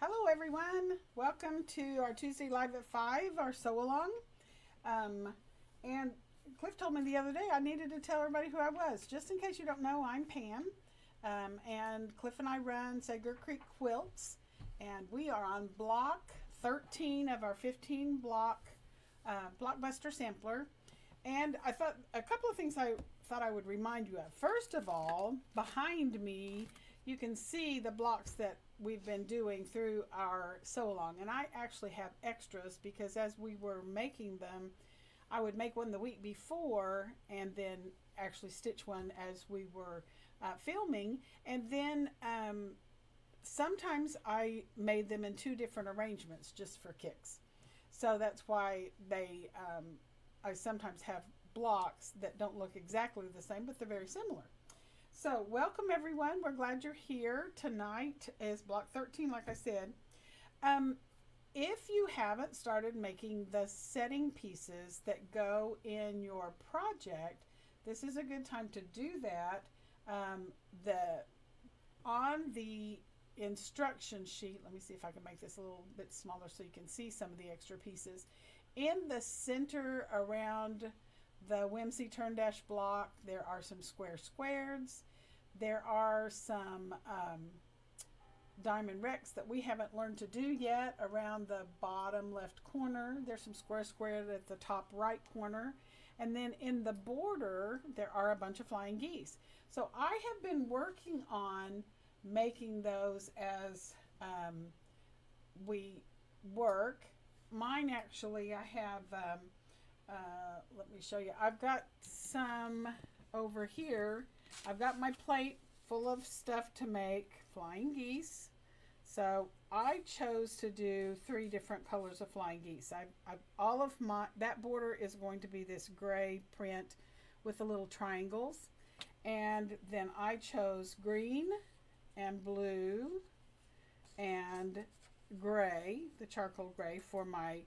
Hello everyone, welcome to our Tuesday Live at 5, our sew along. And Cliff told me the other day I needed to tell everybody who I was. Just in case you don't know, I'm Pam, and Cliff and I run Sager Creek Quilts, and we are on block 13 of our 15 block Blockbuster sampler. And I thought a couple of things I thought I would remind you of. First of all, behind me you can see the blocks that we've been doing through our sew along, and I actually have extras because as we were making them, I would make one the week before and then actually stitch one as we were filming, and then sometimes I made them in two different arrangements just for kicks. So that's why they I sometimes have blocks that don't look exactly the same, but they're very similar. So welcome everyone. We're glad you're here. Tonight is block 13, like I said. If you haven't started making the setting pieces that go in your project, this is a good time to do that. On the instruction sheet, let me see if I can make this a little bit smaller so you can see some of the extra pieces. In the center around the Whimsy Turn Dash block, there are some square squares. There are some diamond Rects that we haven't learned to do yet around the bottom left corner. There's some square squares at the top right corner. And then in the border, there are a bunch of flying geese. So I have been working on making those as we work. Mine actually, I have, let me show you. I've got some over here. I've got my plate full of stuff to make flying geese. So I chose to do 3 different colors of flying geese. All of that border is going to be this gray print with the little triangles. And then I chose green and blue and gray, the charcoal gray, for my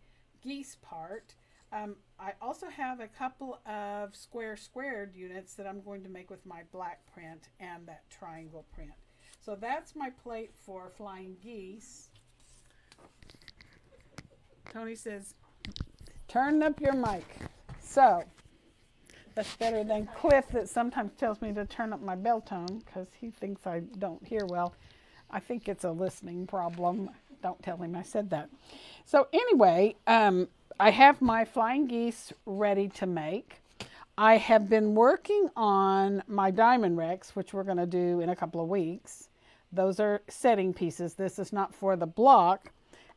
geese part. I also have a couple of squared units that I'm going to make with my black print and that triangle print. So that's my plate for flying geese. Tony says, turn up your mic. So that's better than Cliff that sometimes tells me to turn up my bell tone because he thinks I don't hear well. I think it's a listening problem. Don't tell him I said that. So anyway, I have my flying geese ready to make. I have been working on my diamond Rects, which we're going to do in a couple of weeks. Those are setting pieces. This is not for the block.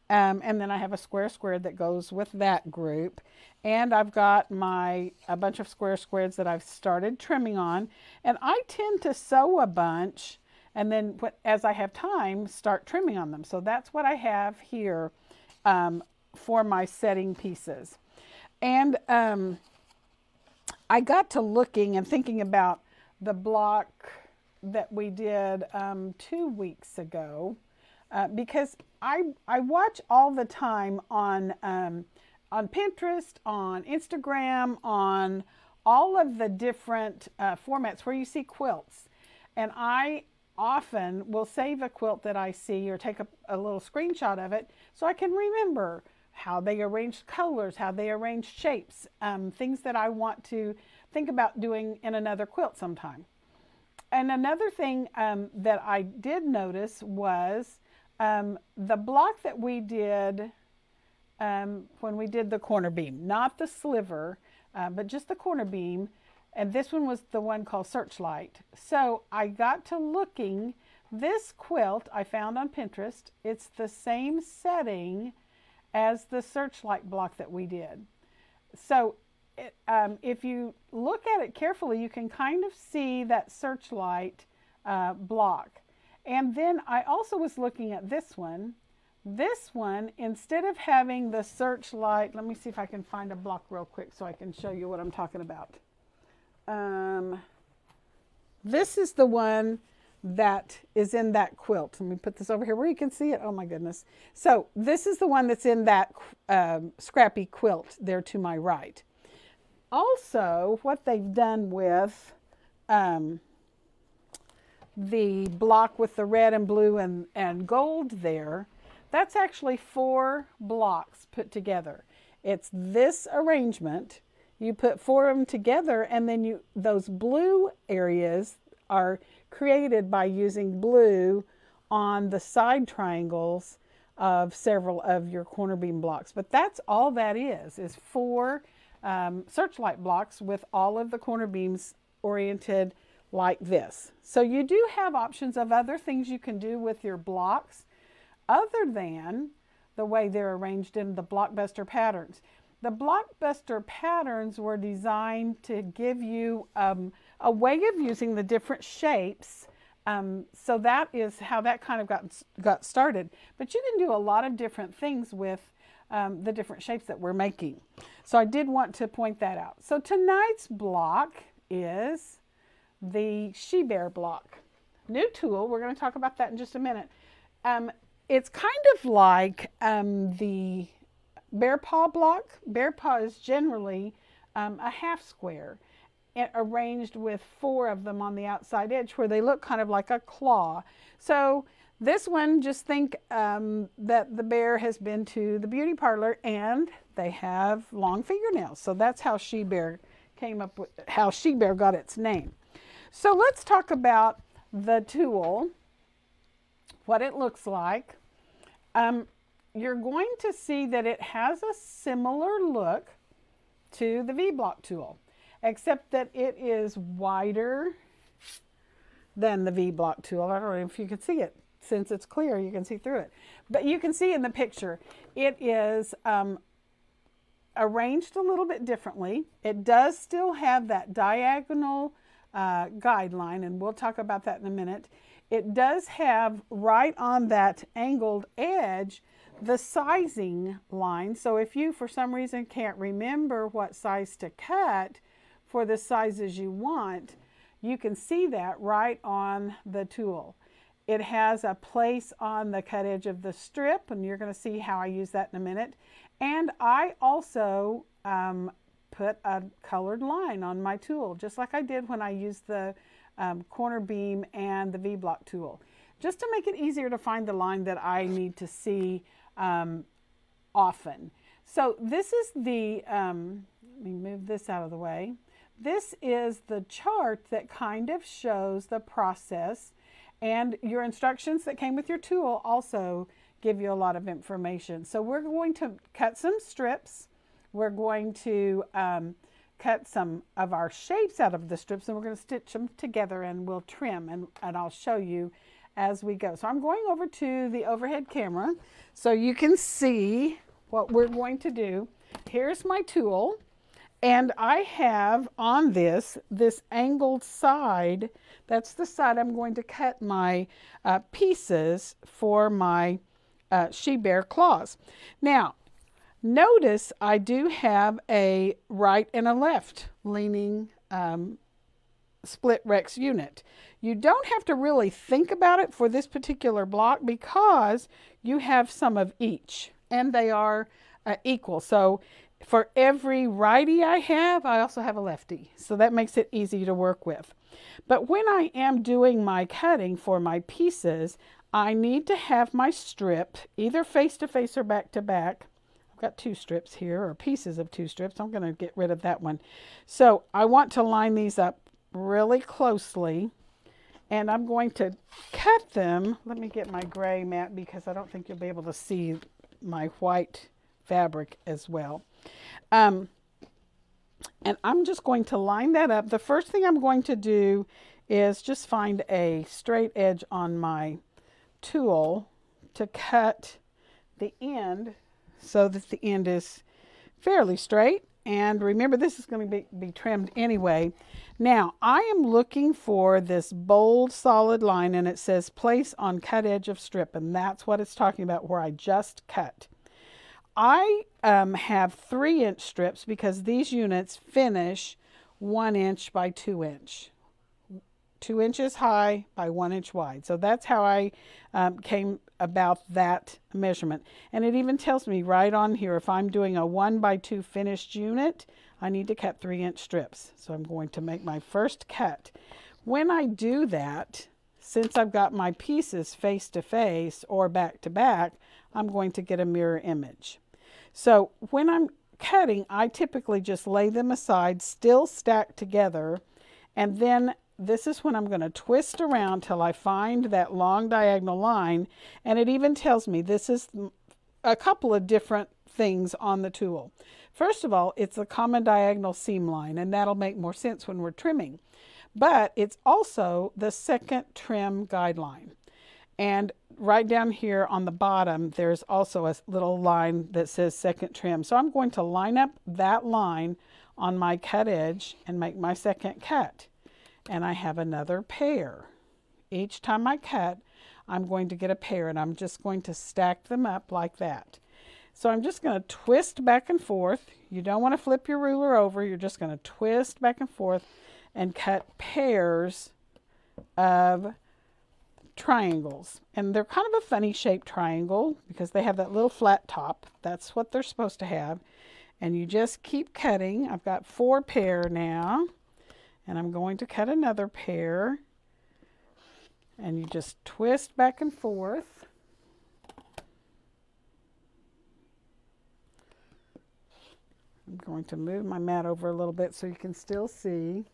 And then I have a square that goes with that group. And I've got a bunch of squares that I've started trimming on. And I tend to sew a bunch and then as I have time, start trimming on them. So that's what I have here for my setting pieces. And I got to looking and thinking about the block that we did 2 weeks ago because I watch all the time on Pinterest, on Instagram, on all of the different formats where you see quilts. And I often will save a quilt that I see or take a little screenshot of it so I can remember how they arranged colors, how they arranged shapes, things that I want to think about doing in another quilt sometime. And another thing that I did notice was the block that we did when we did the corner beam, not the sliver, but just the corner beam. And this one was the one called Searchlight. So I got to looking. This quilt I found on Pinterest. It's the same setting as the Searchlight block that we did. So if you look at it carefully, you can kind of see that Searchlight block. And then I also was looking at this one. This one, instead of having the Searchlight, let me see if I can find a block real quick so I can show you what I'm talking about. This is the one that is in that quilt. Let me put this over here where you can see it. Oh my goodness. So this is the one that's in that scrappy quilt there to my right. Also, what they've done with the block with the red and blue and gold there, That's actually 4 blocks put together. It's this arrangement. You put 4 of them together, and then those blue areas are created by using blue on the side triangles of several of your corner beam blocks. But that's all that is 4 searchlight blocks with all of the corner beams oriented like this. So you do have options of other things you can do with your blocks other than the way they're arranged in the Blockbuster patterns. The Blockbuster patterns were designed to give you a way of using the different shapes. So that is how that kind of got started. But you can do a lot of different things with the different shapes that we're making. So I did want to point that out. So tonight's block is the She Bear block. New tool, we're going to talk about that in just a minute. It's kind of like the bear paw block. Bear paw is generally a half square arranged with 4 of them on the outside edge where they look kind of like a claw. So this one, just think that the bear has been to the beauty parlor and they have long fingernails. So that's how She Bear came up with, how She Bear got its name. So let's talk about the tool, what it looks like. You're going to see that it has a similar look to the V-block tool, except that it is wider than the V-block tool. I don't know if you can see it. Since it's clear, you can see through it. But you can see in the picture, it is arranged a little bit differently. It does still have that diagonal guideline, and we'll talk about that in a minute. It does have right on that angled edge the sizing line. So if you for some reason can't remember what size to cut for the sizes you want, you can see that right on the tool. It has a place on the cut edge of the strip, and you're going to see how I use that in a minute. And I also put a colored line on my tool, just like I did when I used the corner beam and the V-block tool, just to make it easier to find the line that I need to see often. So this is the, let me move this out of the way. This is the chart that kind of shows the process, and your instructions that came with your tool also give you a lot of information. So we're going to cut some strips. We're going to cut some of our shapes out of the strips, and we're going to stitch them together, and we'll trim, and I'll show you as we go. So I'm going over to the overhead camera so you can see what we're going to do. Here's my tool, and I have on this angled side. That's the side I'm going to cut my pieces for my She Bear claws. Now, notice I do have a right and a left leaning split Rex unit. You don't have to really think about it for this particular block because you have some of each, and they are equal. So for every righty I have, I also have a lefty. So that makes it easy to work with. But when I am doing my cutting for my pieces, I need to have my strip either face to face or back to back. I've got 2 strips here, or pieces of 2 strips. I'm going to get rid of that one. So I want to line these up really closely, and I'm going to cut them. Let me get my gray mat because I don't think you'll be able to see my white fabric as well. And I'm just going to line that up. The first thing I'm going to do is just find a straight edge on my tool to cut the end so that the end is fairly straight. And remember, this is going to be trimmed anyway. Now, I am looking for this bold solid line, and it says place on cut edge of strip, and that's what it's talking about, where I just cut. I have 3-inch strips because these units finish 1 inch by 2 inch. 2 inches high by 1 inch wide. So that's how I came about that measurement. And it even tells me right on here, if I'm doing a 1 by 2 finished unit, I need to cut 3-inch strips. So I'm going to make my first cut. When I do that, since I've got my pieces face to face or back to back, I'm going to get a mirror image. So when I'm cutting, I typically just lay them aside, still stacked together, and then this is when I'm going to twist around till I find that long diagonal line, and it even tells me this is a couple of different things on the tool. First of all, it's a common diagonal seam line, and that'll make more sense when we're trimming. But it's also the second trim guideline. And right down here on the bottom, there's also a little line that says second trim. So I'm going to line up that line on my cut edge and make my second cut. And I have another pair. Each time I cut, I'm going to get a pair, and I'm just going to stack them up like that. So I'm just going to twist back and forth. You don't want to flip your ruler over. You're just going to twist back and forth and cut pairs of triangles. And they're kind of a funny shaped triangle because they have that little flat top. That's what they're supposed to have. And you just keep cutting. I've got 4 pair now. And I'm going to cut another pair. And you just twist back and forth. I'm going to move my mat over a little bit so you can still see.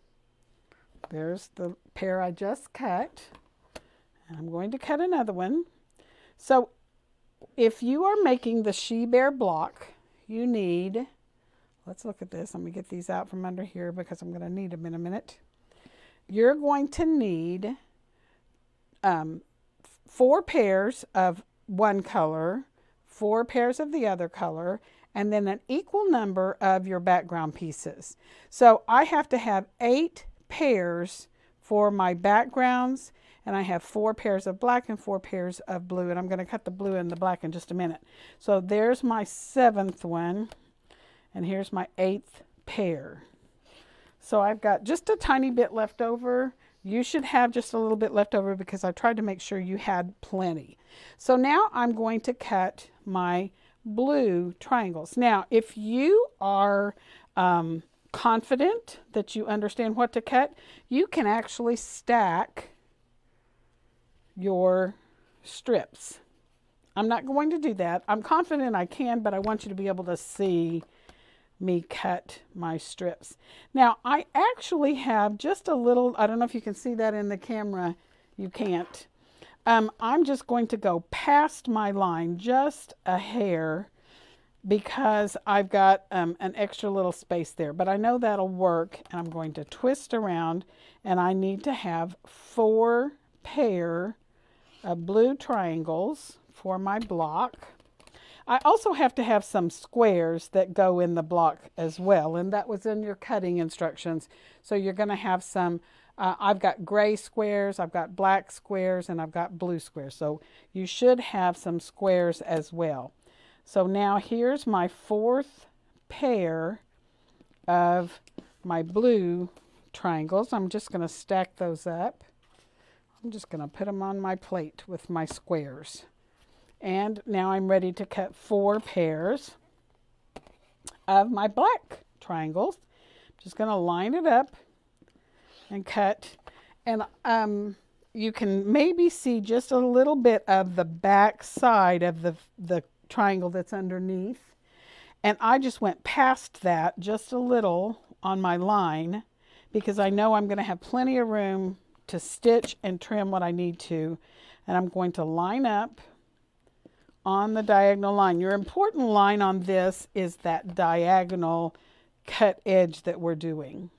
There's the pair I just cut. And I'm going to cut another one. So if you are making the She Bear block, you need, let's look at this. Let me get these out from under here because I'm going to need them in a minute. You're going to need 4 pairs of one color, 4 pairs of the other color, and then an equal number of your background pieces. So I have to have 8 pairs for my backgrounds, and I have 4 pairs of black and 4 pairs of blue, and I'm going to cut the blue and the black in just a minute. So there's my 7th one, and here's my 8th pair. So I've got just a tiny bit left over. You should have just a little bit left over because I tried to make sure you had plenty. So now I'm going to cut my blue triangles. Now, if you are confident that you understand what to cut, you can actually stack your strips. I'm not going to do that. I'm confident I can, but I want you to be able to see me cut my strips. Now, I actually have just a little, I don't know if you can see that in the camera. You can't. I'm just going to go past my line just a hair because I've got an extra little space there, but I know that'll work, and I'm going to twist around, and I need to have 4 pair of blue triangles for my block. I also have to have some squares that go in the block as well, and that was in your cutting instructions. So you're going to have some, I've got gray squares, I've got black squares, and I've got blue squares. So you should have some squares as well. So now here's my 4th pair of my blue triangles. I'm just going to stack those up. I'm just going to put them on my plate with my squares. And now I'm ready to cut 4 pairs of my black triangles. I'm just going to line it up and cut. And you can maybe see just a little bit of the back side of the triangle that's underneath. And I just went past that just a little on my line because I know I'm going to have plenty of room to stitch and trim what I need to. And I'm going to line up on the diagonal line. Your important line on this is that diagonal cut edge that we're doing.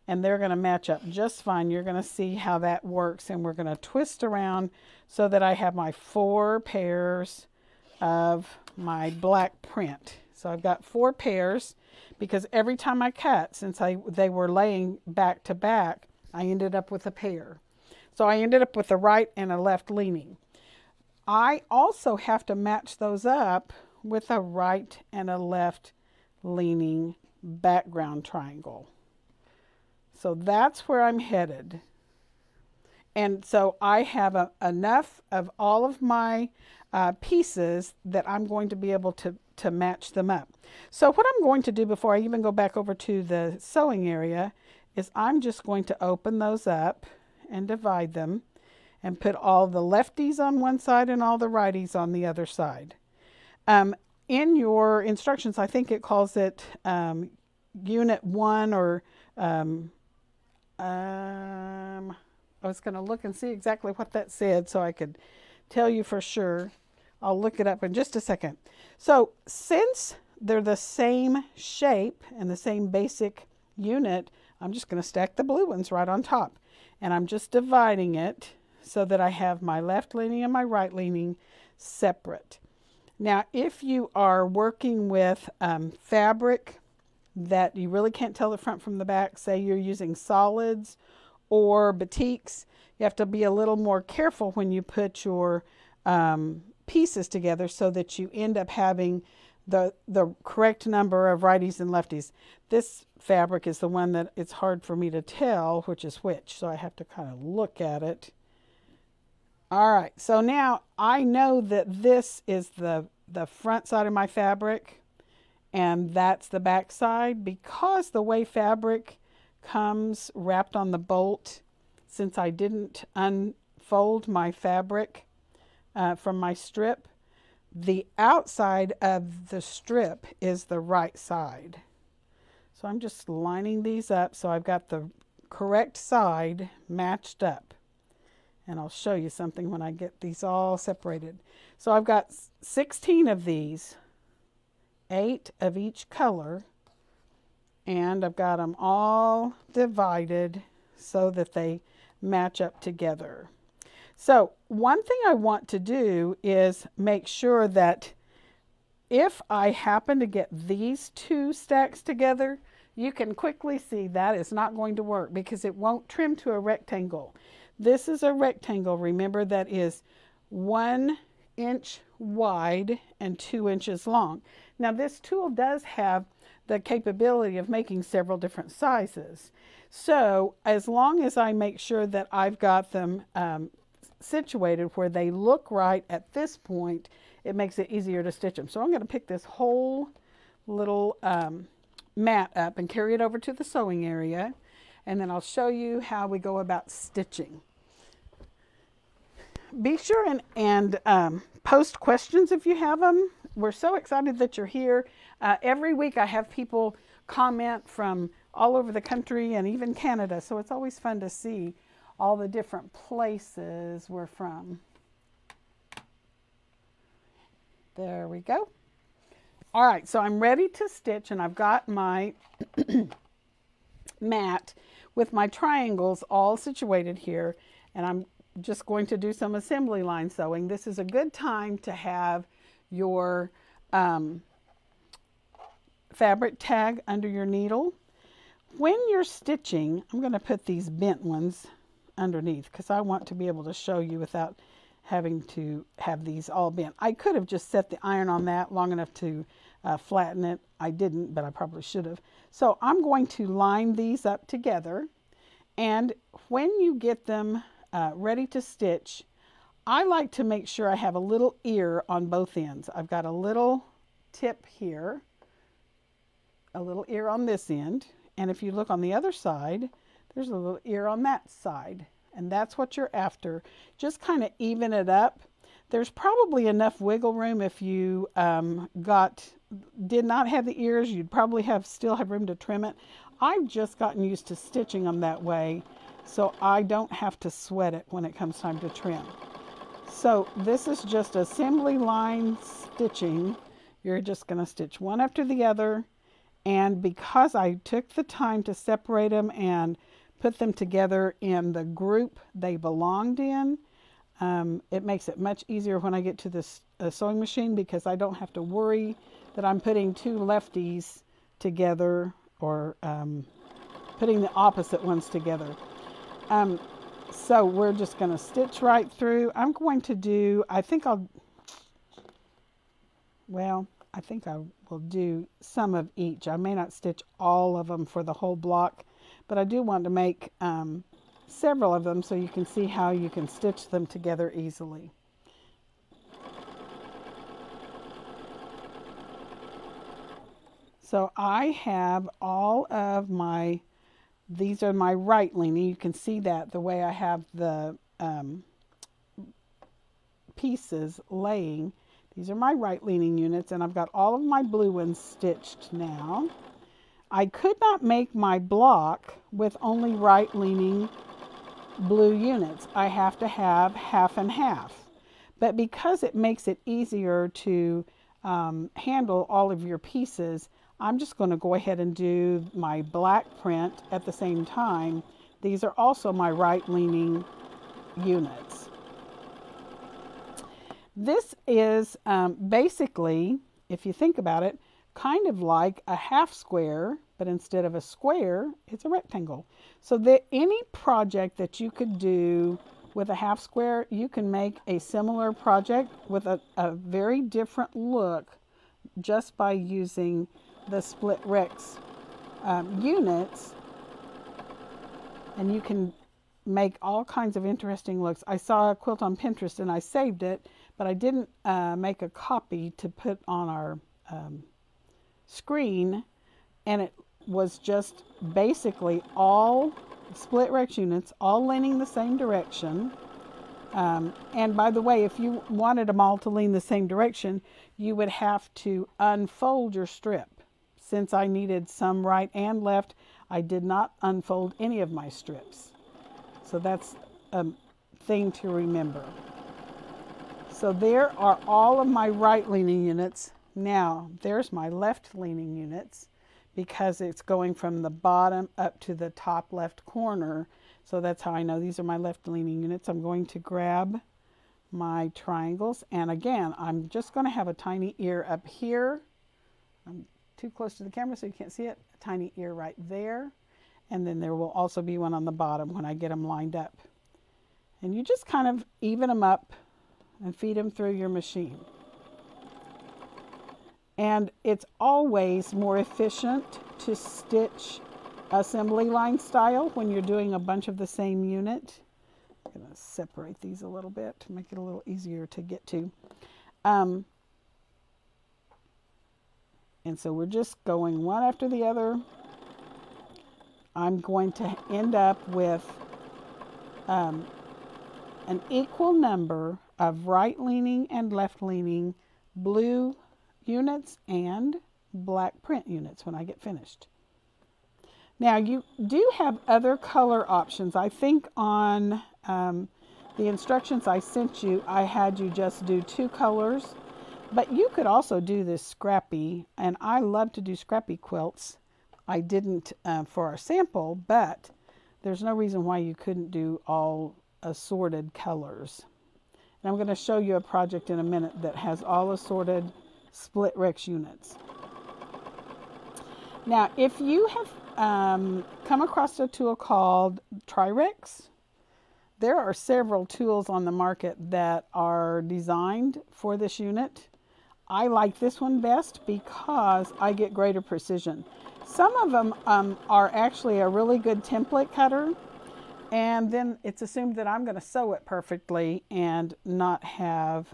And they're going to match up just fine. You're going to see how that works. And we're going to twist around so that I have my 4 pairs of my black print. So I've got 4 pairs because every time I cut, since they were laying back to back, I ended up with a pair. So I ended up with a right and a left leaning. I also have to match those up with a right and a left leaning background triangle. So that's where I'm headed. And so I have enough of all of my pieces that I'm going to be able to match them up. So what I'm going to do before I even go back over to the sewing area is I'm just going to open those up and divide them. and put all the lefties on one side and all the righties on the other side. In your instructions, I think it calls it Unit 1 or I was going to look and see exactly what that said so I could tell you for sure. I'll look it up in just a second. So since they're the same shape and the same basic unit, I'm just going to stack the blue ones right on top. And I'm just dividing it so that I have my left leaning and my right leaning separate. Now, if you are working with fabric that you really can't tell the front from the back, say you're using solids or batiks, you have to be a little more careful when you put your pieces together so that you end up having the correct number of righties and lefties. This fabric is the one that it's hard for me to tell which is which, so I have to kind of look at it. All right, so now I know that this is the front side of my fabric and that's the back side, because the way fabric comes wrapped on the bolt, since I didn't unfold my fabric from my strip, the outside of the strip is the right side. So I'm just lining these up so I've got the correct side matched up. And I'll show you something when I get these all separated. So I've got 16 of these, 8 of each color, and I've got them all divided so that they match up together. So one thing I want to do is make sure that if I happen to get these two stacks together, you can quickly see that is not going to work because it won't trim to a rectangle. This is a rectangle, remember, that is 1 inch wide and 2 inches long. Now this tool does have the capability of making several different sizes. So as long as I make sure that I've got them situated where they look right at this point, it makes it easier to stitch them. So I'm going to pick this whole little mat up and carry it over to the sewing area, and then I'll show you how we go about stitching. Be sure and post questions if you have them. We're so excited that you're here. Every week I have people comment from all over the country and even Canada, so it's always fun to see all the different places we're from. There we go. All right, so I'm ready to stitch, and I've got my mat with my triangles all situated here, and I'm just going to do some assembly line sewing. This is a good time to have your fabric tag under your needle. When you're stitching, I'm going to put these bent ones underneath because I want to be able to show you without having to have these all bent. I could have just set the iron on that long enough to flatten it. I didn't, but I probably should have. So I'm going to line these up together, and when you get them ready to stitch, I like to make sure I have a little ear on both ends. I've got a little tip here, a little ear on this end, and if you look on the other side, there's a little ear on that side, and that's what you're after. Just kind of even it up. There's probably enough wiggle room if you did not have the ears. You'd probably still have room to trim it. I've just gotten used to stitching them that way, so I don't have to sweat it when it comes time to trim. So this is just assembly line stitching. You're just going to stitch one after the other, and because I took the time to separate them and put them together in the group they belonged in, it makes it much easier when I get to this sewing machine, because I don't have to worry that I'm putting two lefties together or putting the opposite ones together. So we're just going to stitch right through. I'm going to do, I think I will do some of each. I may not stitch all of them for the whole block, but I do want to make several of them so you can see how you can stitch them together easily. So I have all of these are my right leaning. You can see that the way I have the pieces laying. These are my right-leaning units, and I've got all of my blue ones stitched now. I could not make my block with only right-leaning blue units. I have to have half and half. But because it makes it easier to handle all of your pieces, I'm just going to go ahead and do my black print at the same time. These are also my right-leaning units. This is basically, if you think about it, kind of like a half square, but instead of a square, it's a rectangle. So that any project that you could do with a half square, you can make a similar project with a very different look just by using the split Rects units, and you can make all kinds of interesting looks. I saw a quilt on Pinterest and I saved it, but I didn't make a copy to put on our screen, and it was just basically all split Rects units, all leaning the same direction. And by the way, if you wanted them all to lean the same direction, you would have to unfold your strip. Since I needed some right and left, I did not unfold any of my strips. So that's a thing to remember. So there are all of my right-leaning units. Now, there's my left-leaning units, because it's going from the bottom up to the top left corner. So that's how I know these are my left-leaning units. I'm going to grab my triangles, and again, I'm just going to have a tiny ear up here. I'm too close to the camera so you can't see it. A tiny ear right there, and then there will also be one on the bottom when I get them lined up. And you just kind of even them up and feed them through your machine. And it's always more efficient to stitch assembly line style when you're doing a bunch of the same unit. I'm going to separate these a little bit to make it a little easier to get to. And so we're just going one after the other. I'm going to end up with an equal number of right-leaning and left-leaning blue units and black print units when I get finished. Now you do have other color options. I think on the instructions I sent you, I had you just do 2 colors, but you could also do this scrappy, and I love to do scrappy quilts. I didn't for our sample, but there's no reason why you couldn't do all assorted colors. And I'm going to show you a project in a minute that has all assorted split Rects units. Now, if you have come across a tool called Rects, there are several tools on the market that are designed for this unit. I like this one best because I get greater precision. Some of them are actually a really good template cutter, and then it's assumed that I'm going to sew it perfectly and not have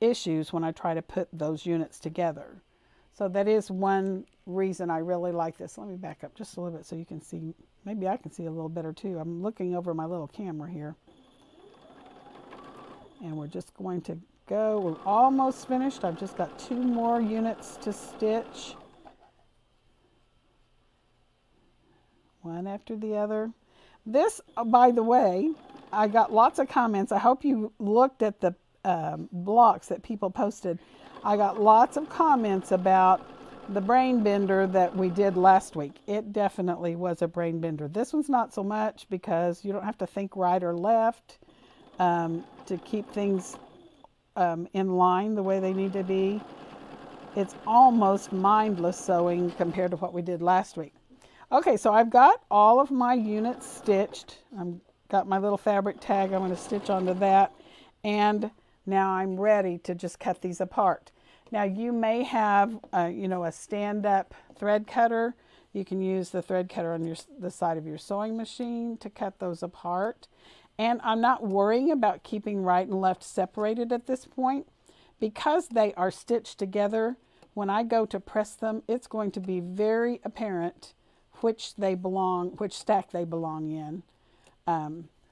issues when I try to put those units together. So that is one reason I really like this. Let me back up just a little bit so you can see. Maybe I can see a little better too. I'm looking over my little camera here. And we're just going to go. We're almost finished. I've just got 2 more units to stitch. One after the other. This, by the way, I got lots of comments. I hope you looked at the blocks that people posted. I got lots of comments about the brain bender that we did last week. It definitely was a brain bender. This one's not so much because you don't have to think right or left to keep things in line the way they need to be. It's almost mindless sewing compared to what we did last week. Okay, so I've got all of my units stitched. I've got my little fabric tag. I'm going to stitch onto that, and now I'm ready to just cut these apart. Now you may have, you know, a stand-up thread cutter. You can use the thread cutter on the side of your sewing machine to cut those apart. And I'm not worrying about keeping right and left separated at this point. Because they are stitched together, when I go to press them, it's going to be very apparent which stack they belong in.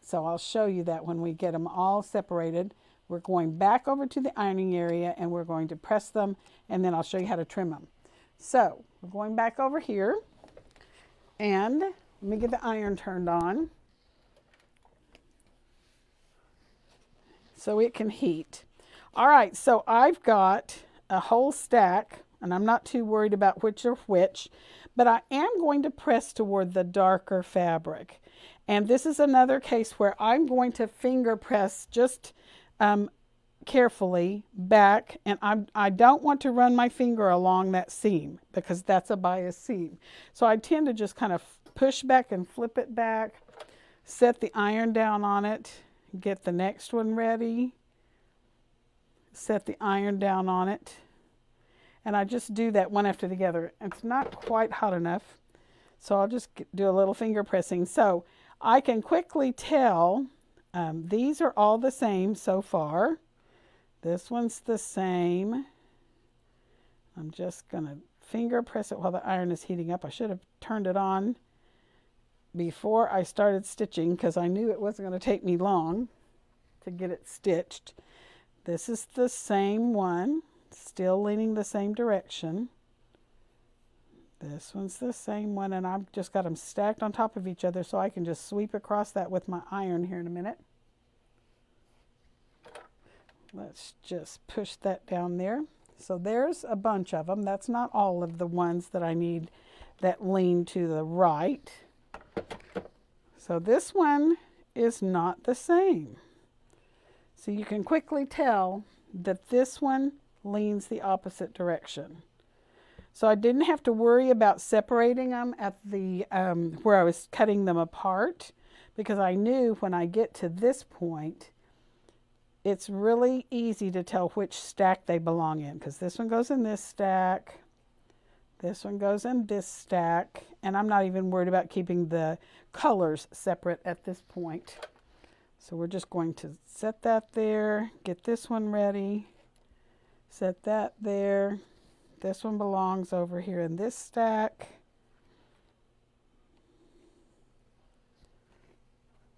So I'll show you that when we get them all separated. We're going back over to the ironing area and we're going to press them, and then I'll show you how to trim them. So we're going back over here, and let me get the iron turned on so it can heat. All right, so I've got a whole stack, and I'm not too worried about which are which, but I am going to press toward the darker fabric. And this is another case where I'm going to finger press just carefully back, and I don't want to run my finger along that seam because that's a bias seam. So I tend to just kind of push back and flip it back, set the iron down on it, get the next one ready, set the iron down on it, and I just do that one after the other. It's not quite hot enough, so I'll just do a little finger pressing. So I can quickly tell these are all the same so far. This one's the same. I'm just going to finger press it while the iron is heating up. I should have turned it on before I started stitching because I knew it wasn't going to take me long to get it stitched. This is the same one, still leaning the same direction. This one's the same one, and I've just got them stacked on top of each other so I can just sweep across that with my iron here in a minute. Let's just push that down there. So there's a bunch of them. That's not all of the ones that I need that lean to the right. So this one is not the same. So you can quickly tell that this one leans the opposite direction. So I didn't have to worry about separating them at the where I was cutting them apart, because I knew when I get to this point, it's really easy to tell which stack they belong in, because this one goes in this stack, this one goes in this stack, and I'm not even worried about keeping the colors separate at this point. So we're just going to set that there, get this one ready, set that there. This one belongs over here in this stack.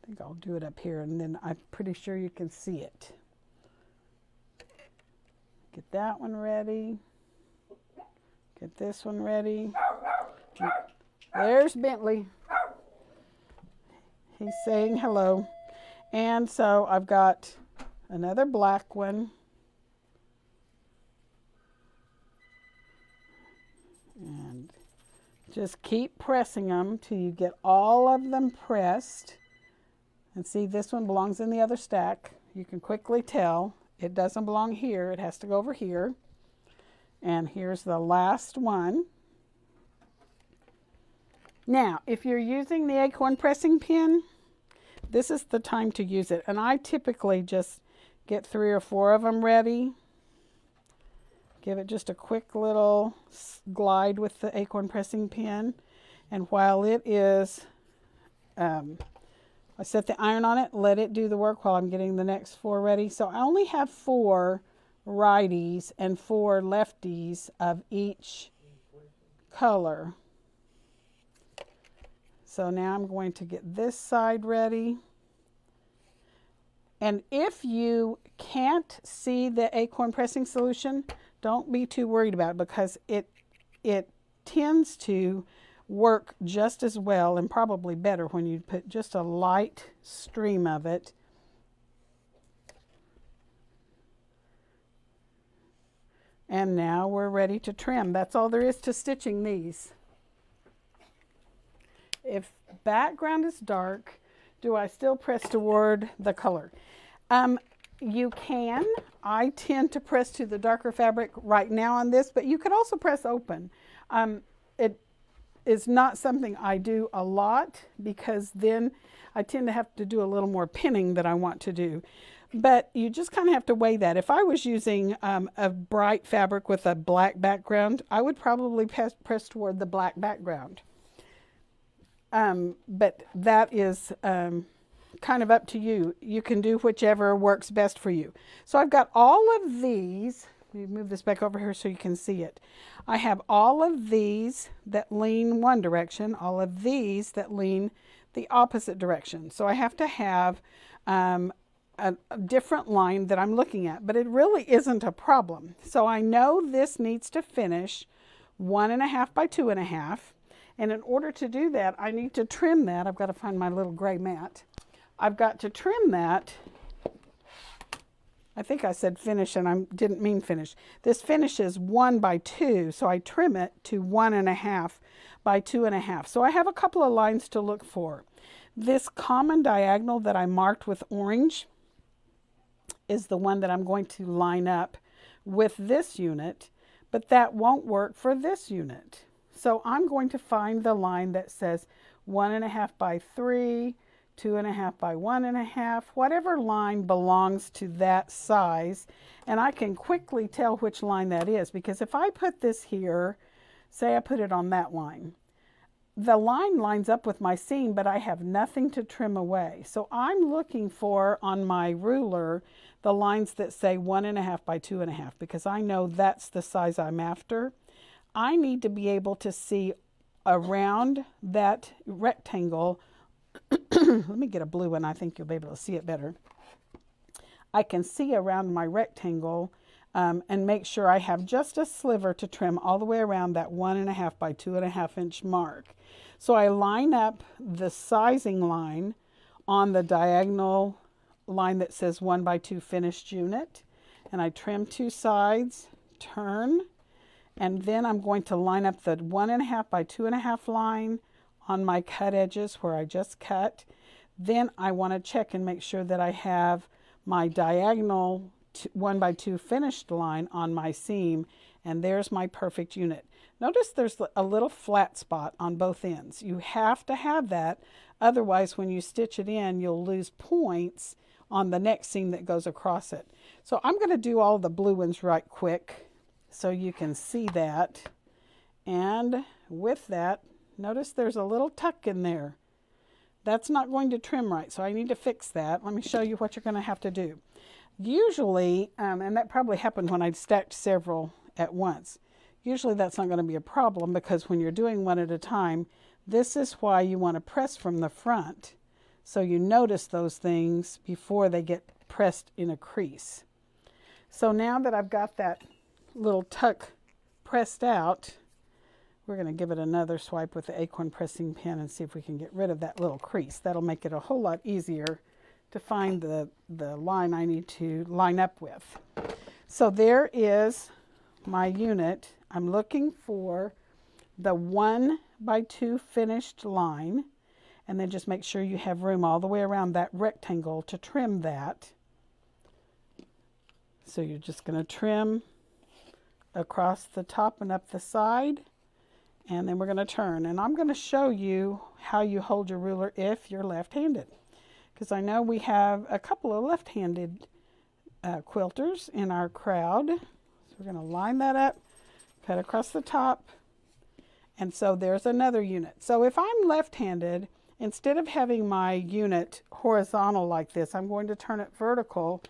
I think I'll do it up here, and then I'm pretty sure you can see it. Get that one ready. Get this one ready. There's Bentley. He's saying hello. And so I've got another black one. And just keep pressing them till you get all of them pressed. And see, this one belongs in the other stack. You can quickly tell it doesn't belong here. It has to go over here. And here's the last one. Now, if you're using the acorn pressing pin, this is the time to use it. And I typically just get 3 or 4 of them ready. Give it just a quick little glide with the acorn pressing pin. And while it is, I set the iron on it, let it do the work while I'm getting the next 4 ready. So I only have 4 righties and 4 lefties of each color. So now I'm going to get this side ready. And if you can't see the acorn pressing solution, don't be too worried about it, because it tends to work just as well and probably better when you put just a light stream of it. And now we're ready to trim. That's all there is to stitching these. If background is dark, do I still press toward the color? You can. I tend to press to the darker fabric right now on this, but you could also press open. It is not something I do a lot, because then I tend to have to do a little more pinning that I want to do. But you just kind of have to weigh that. If I was using a bright fabric with a black background, I would probably press toward the black background. But that is kind of up to you. You can do whichever works best for you. So I've got all of these. Let me move this back over here so you can see it. I have all of these that lean one direction, all of these that lean the opposite direction. So I have to have a different line that I'm looking at, but it really isn't a problem. So I know this needs to finish 1.5 by 2.5. And in order to do that, I need to trim that. I've got to find my little gray mat. I've got to trim that. I think I said finish and I didn't mean finish. This finishes 1 by 2, so I trim it to 1.5 by 2.5. So I have a couple of lines to look for. This common diagonal that I marked with orange is the one that I'm going to line up with this unit, but that won't work for this unit. So I'm going to find the line that says 1.5 by 3, 2.5 by 1.5, whatever line belongs to that size. And I can quickly tell which line that is, because if I put this here, say I put it on that line, the line lines up with my seam, but I have nothing to trim away. So I'm looking for, on my ruler, the lines that say 1.5 by 2.5, because I know that's the size I'm after. I need to be able to see around that rectangle. Let me get a blue one. I think you'll be able to see it better. I can see around my rectangle and make sure I have just a sliver to trim all the way around that 1.5 by 2.5 inch mark. So I line up the sizing line on the diagonal line that says 1 by 2 finished unit, and I trim 2 sides, turn, and then I'm going to line up the 1.5 by 2.5 line on my cut edges where I just cut. Then I want to check and make sure that I have my diagonal 1 by 2 finished line on my seam, and there's my perfect unit. Notice there's a little flat spot on both ends. You have to have that, otherwise when you stitch it in, you'll lose points on the next seam that goes across it. So I'm going to do all the blue ones right quick so you can see that. And with that, notice there's a little tuck in there. That's not going to trim right, so I need to fix that. Let me show you what you're going to have to do. Usually, and that probably happened when I stacked several at once, usually that's not going to be a problem, because when you're doing one at a time, this is why you want to press from the front, so you notice those things before they get pressed in a crease. So now that I've got that little tuck pressed out, we're going to give it another swipe with the acorn pressing pen and see if we can get rid of that little crease. That'll make it a whole lot easier to find the line I need to line up with. So there is my unit. I'm looking for the 1 by 2 finished line, and then just make sure you have room all the way around that rectangle to trim that. So you're just going to trim across the top and up the side, and then we're going to turn. And I'm going to show you how you hold your ruler if you're left-handed, because I know we have a couple of left-handed quilters in our crowd. So we're going to line that up, cut across the top, and so there's another unit. So if I'm left-handed, instead of having my unit horizontal like this, I'm going to turn it vertical,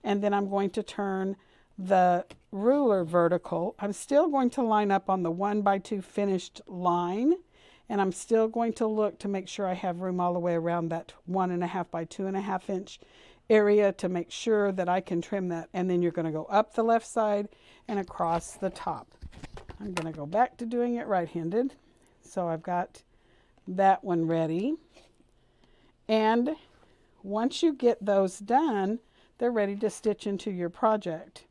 and then I'm going to turn the ruler vertical. I'm still going to line up on the 1 by 2 finished line, and I'm still going to look to make sure I have room all the way around that 1.5 by 2.5 inch area to make sure that I can trim that. And then you're going to go up the left side and across the top. I'm going to go back to doing it right-handed. So I've got that one ready. And once you get those done, they're ready to stitch into your project.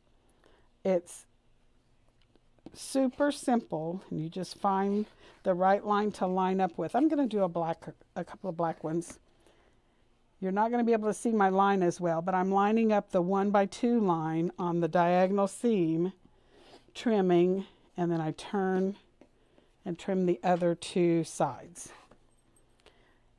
It's super simple, and you just find the right line to line up with. I'm going to do a couple of black ones. You're not going to be able to see my line as well, but I'm lining up the 1 by 2 line on the diagonal seam, trimming, and then I turn and trim the other 2 sides.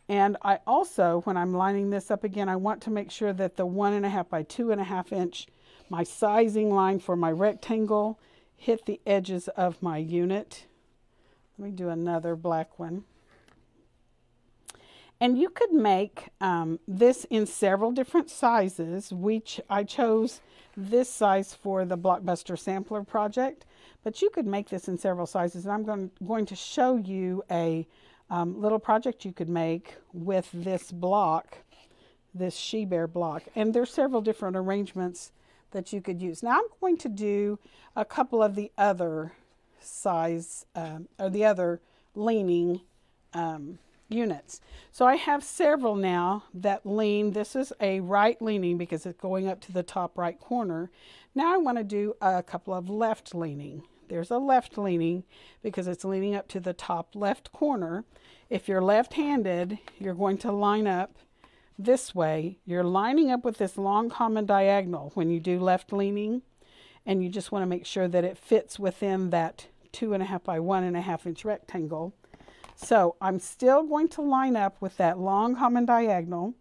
And I also, when I'm lining this up again, I want to make sure that the 1.5 by 2.5 inch, my sizing line for my rectangle, hit the edges of my unit. Let me do another black one. And you could make this in several different sizes. I chose this size for the Blockbuster sampler project, but you could make this in several sizes. And I'm going to show you a little project you could make with this block. this she bear block. And there's several different arrangements that you could use. Now I'm going to do a couple of the other size or the other leaning units. So I have several now that lean. This is a right leaning because it's going up to the top right corner. Now I want to do a couple of left leaning. There's a left leaning because it's leaning up to the top left corner. If you're left-handed, you're going to line up this way. You're lining up with this long common diagonal when you do left leaning, and you just want to make sure that it fits within that 2.5 by 1.5 inch rectangle. So I'm still going to line up with that long common diagonal,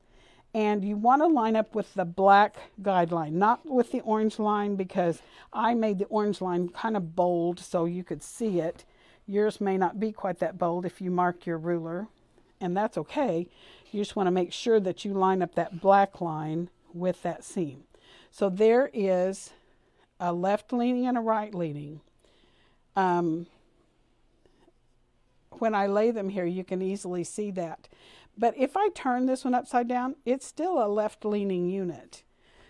and you want to line up with the black guideline, not with the orange line, because I made the orange line kind of bold so you could see it. Yours may not be quite that bold if you mark your ruler, and that's okay. You just want to make sure that you line up that black line with that seam. So there is a left leaning and a right leaning. When I lay them here, you can easily see that. But if I turn this one upside down, it's still a left leaning unit.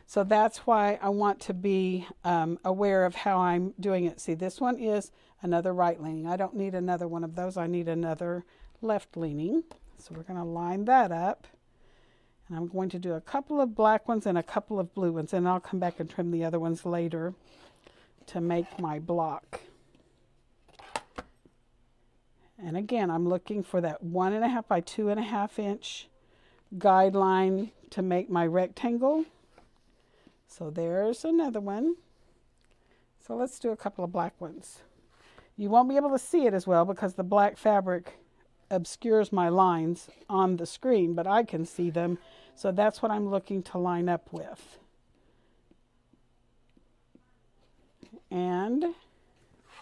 So that's why I want to be aware of how I'm doing it. See, this one is another right leaning. I don't need another one of those. I need another left leaning. So we're going to line that up. And I'm going to do a couple of black ones and a couple of blue ones. And I'll come back and trim the other ones later to make my block. And again, I'm looking for that 1.5 by 2.5 inch guideline to make my rectangle. So there's another one. So let's do a couple of black ones. You won't be able to see it as well because the black fabric obscures my lines on the screen, but I can see them. So that's what I'm looking to line up with. And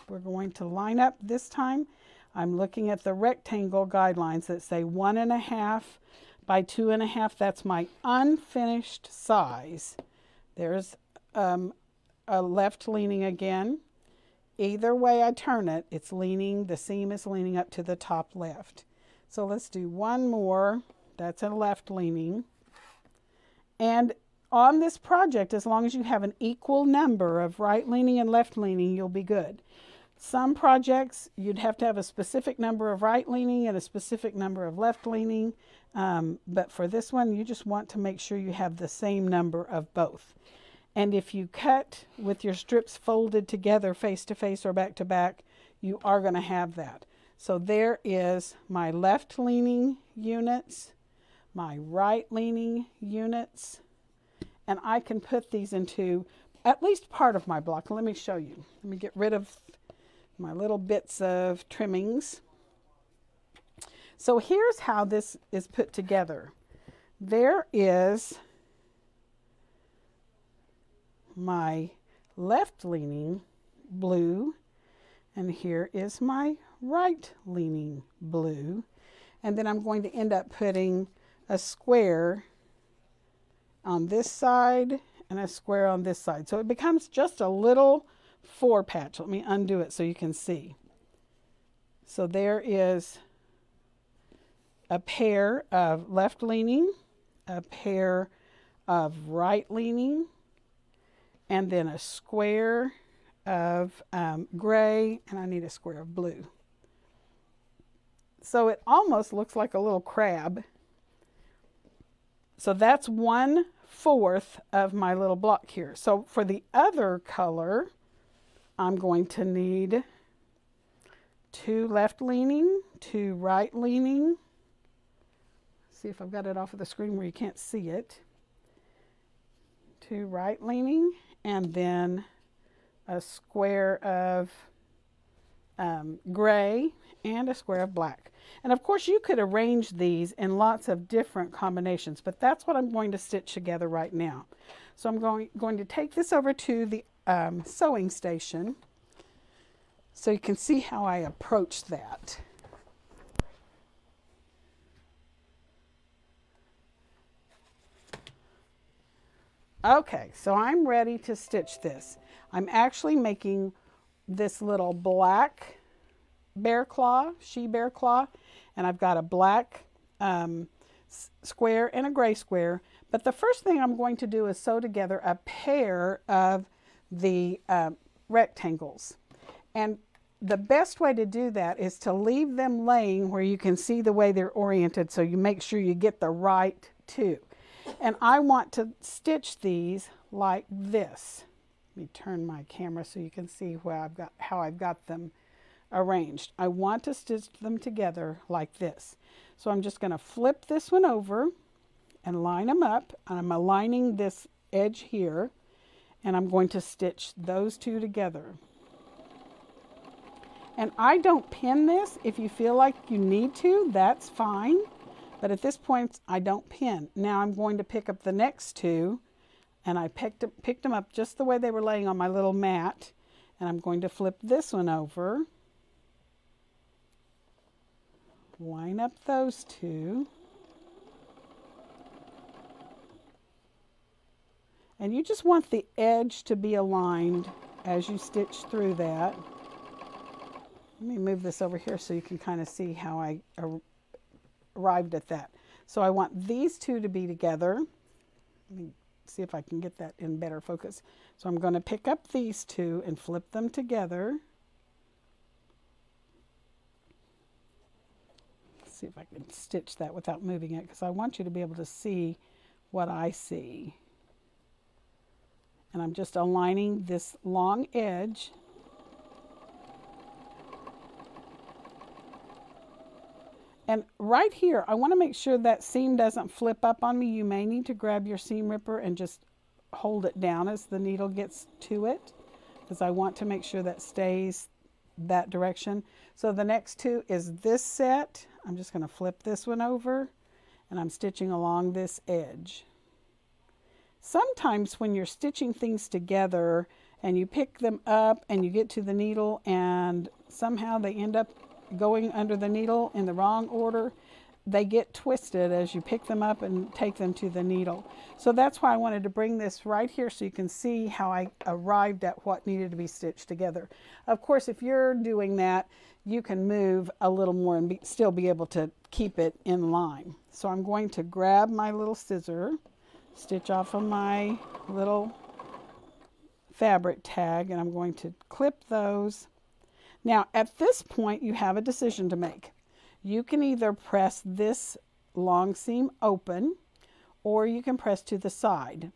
we're going to line up this time. I'm looking at the rectangle guidelines that say 1.5 by 2.5. That's my unfinished size. There's a left leaning again. Either way I turn it, it's leaning, the seam is leaning up to the top left. So let's do one more. That's a left leaning. And on this project, as long as you have an equal number of right leaning and left leaning, you'll be good. Some projects, you'd have to have a specific number of right leaning and a specific number of left leaning. But for this one, you just want to make sure you have the same number of both. And if you cut with your strips folded together face to face or back to back, you are going to have that. So there is my left leaning units, my right leaning units, and I can put these into at least part of my block. Let me show you. Let me get rid of my little bits of trimmings. So here's how this is put together. There is my left leaning blue, and here is my right leaning blue, and then I'm going to end up putting a square on this side and a square on this side, so it becomes just a little 4 patch. Let me undo it so you can see. So there is a pair of left leaning, a pair of right leaning, and then a square of gray, and I need a square of blue. So it almost looks like a little crab. So that's 1/4 of my little block here. So for the other color, I'm going to need 2 left leaning, 2 right leaning. See if I've got it off of the screen where you can't see it. 2 right leaning, and then a square of gray and a square of black. And of course you could arrange these in lots of different combinations, but that's what I'm going to stitch together right now. So I'm going to take this over to the sewing station so you can see how I approach that. Okay, so I'm ready to stitch this. I'm actually making this little black bear claw, she bear claw, and I've got a black square and a gray square. But the first thing I'm going to do is sew together a pair of the rectangles. And the best way to do that is to leave them laying where you can see the way they're oriented, so you make sure you get the right two. And I want to stitch these like this. Let me turn my camera so you can see where how I've got them arranged. I want to stitch them together like this. So I'm just going to flip this one over and line them up. I'm aligning this edge here, and I'm going to stitch those two together. And I don't pin this. If you feel like you need to, that's fine. But at this point, I don't pin. Now I'm going to pick up the next two, and I picked them up just the way they were laying on my little mat. And I'm going to flip this one over, line up those two. And you just want the edge to be aligned as you stitch through that. Let me move this over here so you can kind of see how I arrived at that. So I want these two to be together. Let me see if I can get that in better focus. So I'm going to pick up these two and flip them together. Let's see if I can stitch that without moving it, because I want you to be able to see what I see. And I'm just aligning this long edge. And right here, I want to make sure that seam doesn't flip up on me. You may need to grab your seam ripper and just hold it down as the needle gets to it, because I want to make sure that stays that direction. So the next two is this set. I'm just going to flip this one over, and I'm stitching along this edge. Sometimes when you're stitching things together and you pick them up and you get to the needle and somehow they end up going under the needle in the wrong order, they get twisted as you pick them up and take them to the needle. So that's why I wanted to bring this right here so you can see how I arrived at what needed to be stitched together. Of course, if you're doing that, you can move a little more and still be able to keep it in line. So I'm going to grab my little scissor, stitch off of my little fabric tag, and I'm going to clip those. Now at this point you have a decision to make. You can either press this long seam open, or you can press to the side.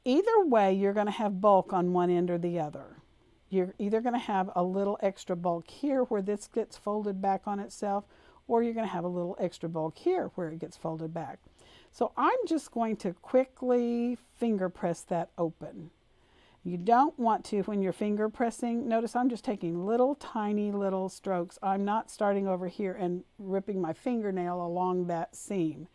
Either way, you're going to have bulk on one end or the other. You're either going to have a little extra bulk here where this gets folded back on itself, or you're going to have a little extra bulk here where it gets folded back. So I'm just going to quickly finger press that open. You don't want to, when you're finger pressing, notice I'm just taking little tiny little strokes. I'm not starting over here and ripping my fingernail along that seam.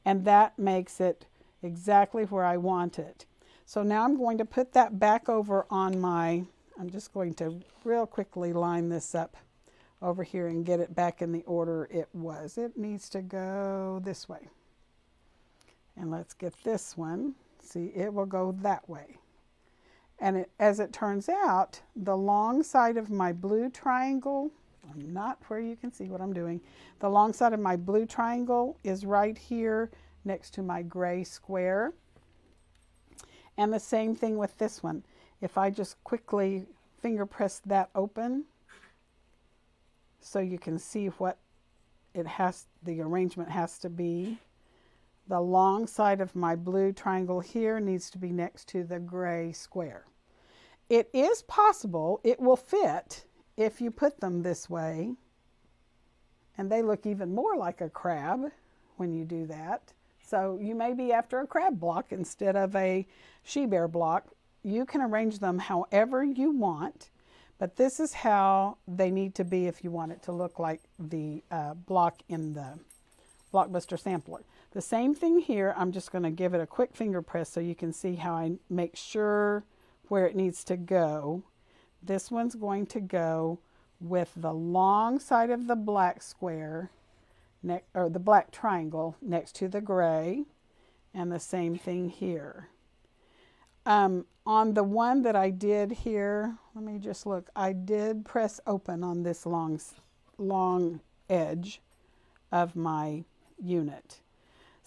And that makes it exactly where I want it. So now I'm going to put that back over on my, I'm just going to real quickly line this up over here and get it back in the order it was. It needs to go this way. And let's get this one. See, it will go that way. And as it turns out, the long side of my blue triangle, I'm not where you can see what I'm doing. The long side of my blue triangle is right here next to my gray square. And the same thing with this one. If I just quickly finger press that open so you can see what it has, the arrangement has to be. The long side of my blue triangle here needs to be next to the gray square. It is possible it will fit if you put them this way, and they look even more like a crab when you do that. So you may be after a crab block instead of a she-bear block. You can arrange them however you want, but this is how they need to be if you want it to look like the block in the Blockbuster sampler. The same thing here. I'm just going to give it a quick finger press so you can see how I make sure where it needs to go. This one's going to go with the long side of the black square, or the black triangle next to the gray, and the same thing here. On the one that I did here, let me just look, I did press open on this long edge of my unit.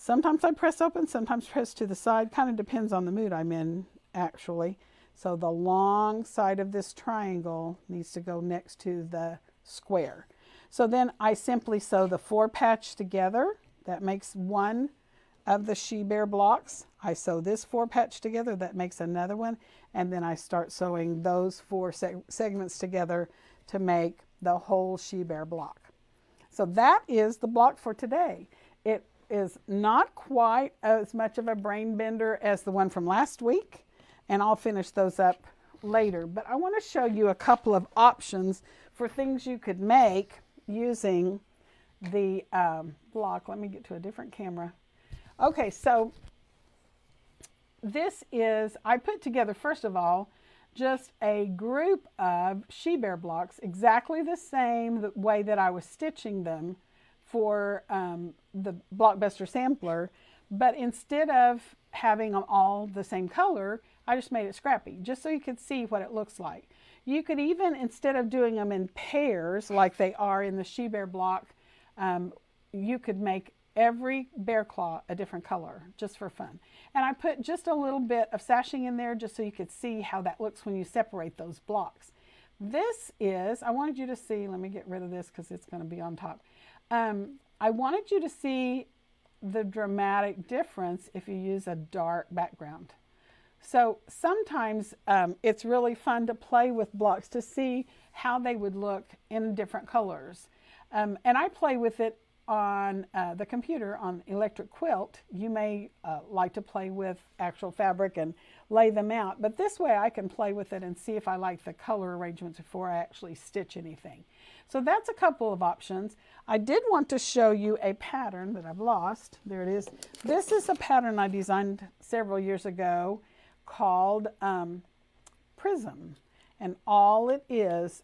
Sometimes I press open, sometimes press to the side. Kind of depends on the mood I'm in, actually. So the long side of this triangle needs to go next to the square. So then I simply sew the 4 patch together. That makes one of the She Bear blocks. I sew this 4 patch together. That makes another one. And then I start sewing those 4 segments together to make the whole She Bear block. So that is the block for today. It is not quite as much of a brain bender as the one from last week, and I'll finish those up later. But I want to show you a couple of options for things you could make using the block. Let me get to a different camera. Okay, so this is, I put together, first of all, just a group of She Bear blocks, exactly the same way that I was stitching them for the Blockbuster sampler, but instead of having them all the same color, I just made it scrappy, just so you could see what it looks like. You could even, instead of doing them in pairs like they are in the She Bear block, you could make every bear claw a different color, just for fun. And I put just a little bit of sashing in there just so you could see how that looks when you separate those blocks. This is, I wanted you to see, let me get rid of this because it's going to be on top. I wanted you to see the dramatic difference if you use a dark background. So sometimes it's really fun to play with blocks to see how they would look in different colors. And I play with it on the computer on electric quilt. You may like to play with actual fabric and lay them out, but this way I can play with it and see if I like the color arrangements before I actually stitch anything. So that's a couple of options. I did want to show you a pattern that I've lost. There it is. This is a pattern I designed several years ago called Prism, and all it is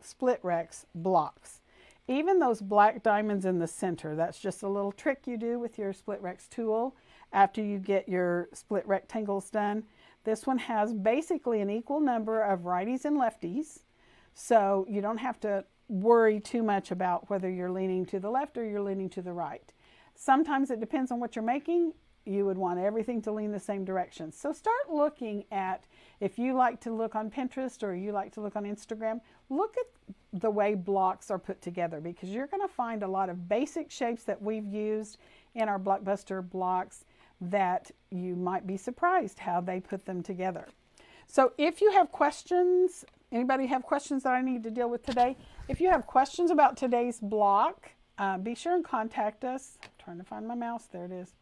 split Rects blocks. Even those black diamonds in the center, that's just a little trick you do with your split Rects tool after you get your split rectangles done. This one has basically an equal number of righties and lefties, so you don't have to worry too much about whether you're leaning to the left or you're leaning to the right. Sometimes it depends on what you're making. You would want everything to lean the same direction. So start looking at, if you like to look on Pinterest or you like to look on Instagram, look at the way blocks are put together, because you're going to find a lot of basic shapes that we've used in our Blockbuster blocks that you might be surprised how they put them together. So if you have questions, anybody have questions that I need to deal with today? If you have questions about today's block, be sure and contact us. I'm trying to find my mouse. There it is.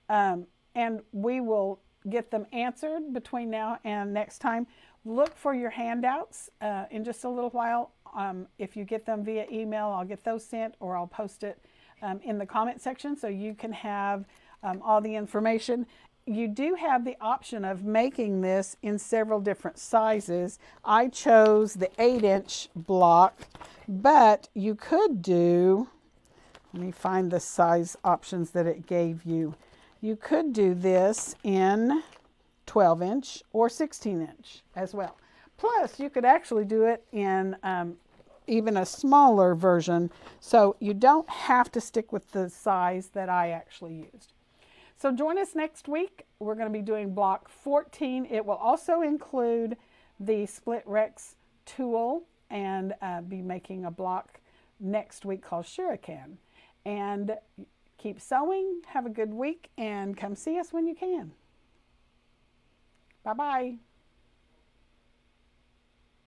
And we will get them answered between now and next time. Look for your handouts in just a little while. If you get them via email, I'll get those sent, or I'll post it in the comment section so you can have all the information. You do have the option of making this in several different sizes. I chose the 8-inch block, but you could do, let me find the size options that it gave you. You could do this in 12-inch or 16-inch as well. Plus, you could actually do it in even a smaller version, so you don't have to stick with the size that I actually used. So join us next week. We're going to be doing block 14. It will also include the split Rects tool, and be making a block next week called Shuriken. And keep sewing, have a good week, and come see us when you can. Bye-bye.